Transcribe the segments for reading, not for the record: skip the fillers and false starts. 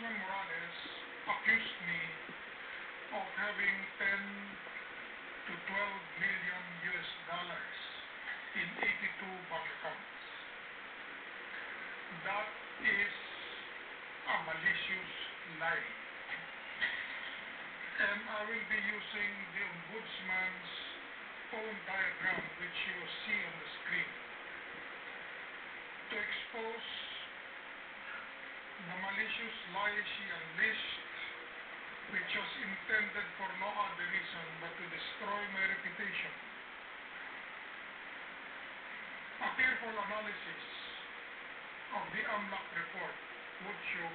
Ombudsman Morales accused me of having 10 to 12 million US dollars in 82 bank accounts. That is a malicious lie. And I will be using the Ombudsman's own diagram, which you see on the screen, to expose the malicious lie she unleashed, which was intended for no other reason but to destroy my reputation. A careful analysis of the AMLAC report would show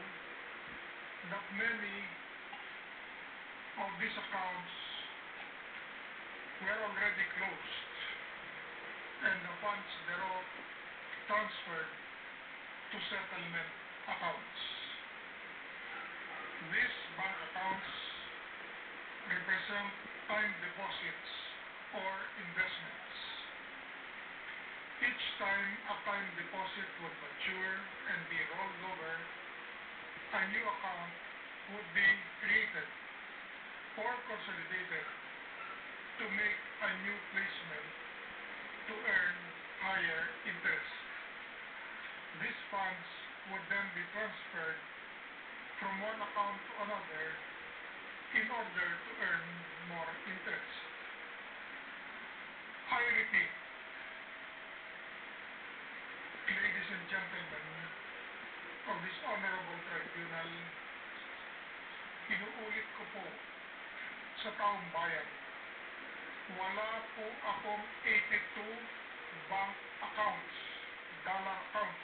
that many of these accounts were already closed and the funds thereof transferred to settlement accounts. These bank accounts represent time deposits or investments. Each time a time deposit would mature and be rolled over, a new account would be created or consolidated to make a new placement to earn higher interest. These funds would then be transferred from one account to another in order to earn more interest. I repeat, ladies and gentlemen of this honorable tribunal, inuulit ko po sa taong bayan, wala po akong 82 bank accounts, dollar accounts.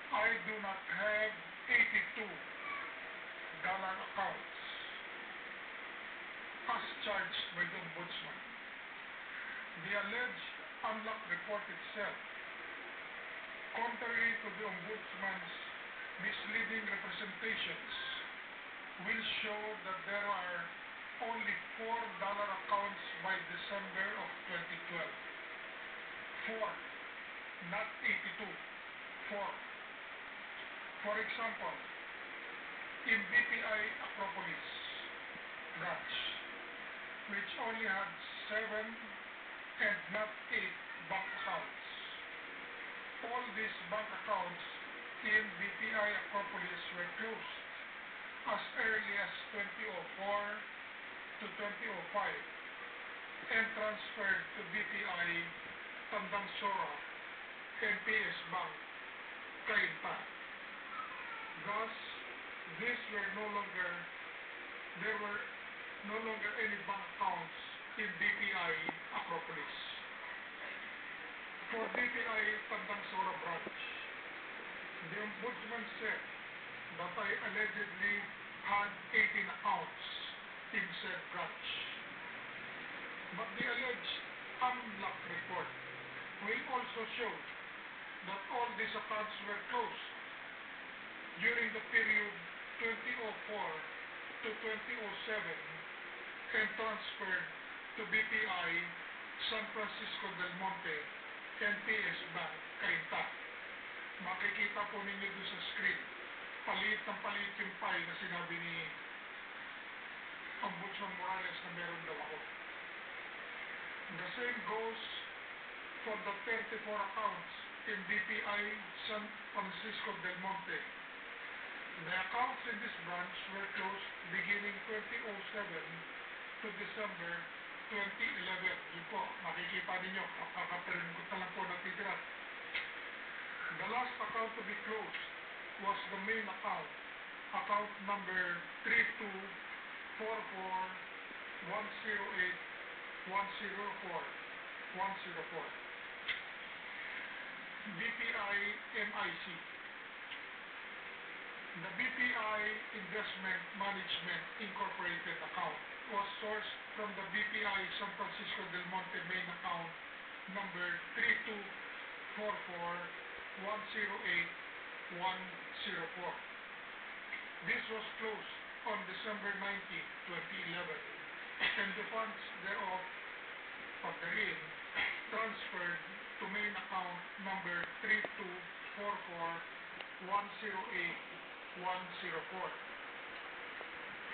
I do not have 82 dollar accounts as charged by the Ombudsman. The alleged AMLAC report itself, contrary to the Ombudsman's misleading representations, will show that there are only 4 dollar accounts by December of 2012. 4, not 82. 4. For example, in BPI Acropolis branch, which only had 7 and not 8 bank accounts. All these bank accounts in BPI Acropolis were closed as early as 2004 to 2005 and transferred to BPI Tandang Sora and PS Bank, Cainta. Thus, there were no longer any bank accounts in BPI Acropolis. For BPI Tandang Sora branch, the Ombudsman said that I allegedly had 18 accounts in said branch. But the alleged AMLAC report will also show that all these accounts were closed during the period 2004 to 2007 and transferred to BPI San Francisco del Monte and PS Bank, Cainta. Makikita po ninyo doon sa screen. Palit ng palit yung file na sinabi ni Ombudsman Morales na meron daw ako. The same goes for the 34 accounts in BPI San Francisco del Monte. The accounts in this branch were closed beginning 2007 to December 2011. Yun po, makikita ninyo, kakaparingkot na lang po natitira. The last account to be closed was the main account, account number 3244108104 BPI MIC. The BPI Investment Management Incorporated account was sourced from the BPI San Francisco del Monte main account number 3244108104. This was closed on December 19, 2011, and the funds thereof transferred to main account number 3244108104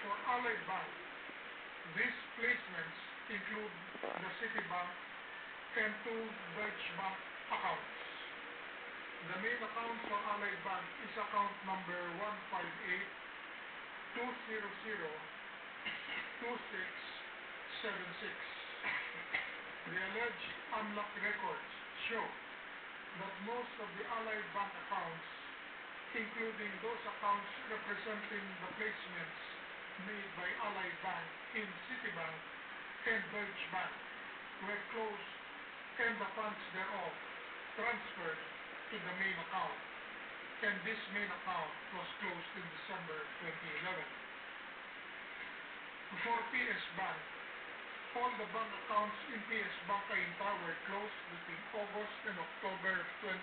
For Allied Bank, these placements include the Citibank and two Deutsche Bank accounts. The main account for Allied Bank is account number 158-200-2676. The alleged AMLAC records show that most of the Allied Bank accounts, including those accounts representing the placements made by Allied Bank in Citibank and Deutsche Bank, were closed and the funds thereof transferred to the main account, and this main account was closed in December 2011. For PS Bank, all the bank accounts in PS Bank Cainta were closed between August and October 2008,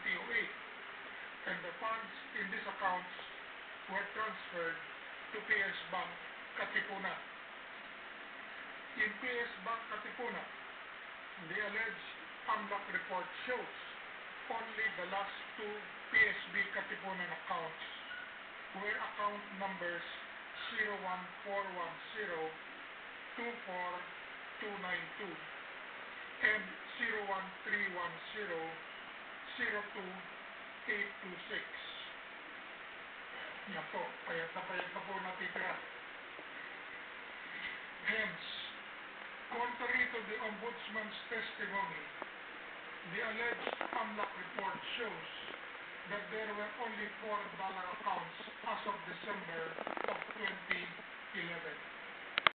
and the funds in these accounts were transferred to PS Bank Katipunan. In PS Bank Katipunan, the alleged AMLAC report shows only the last two PSB Katipunan accounts, where account numbers 01410-24292 and 01310-02826. Yan po, payat na po natitira. Hence, contrary to the Ombudsman's testimony, the alleged AMLAC report shows that there were only $4 accounts as of December of 2011.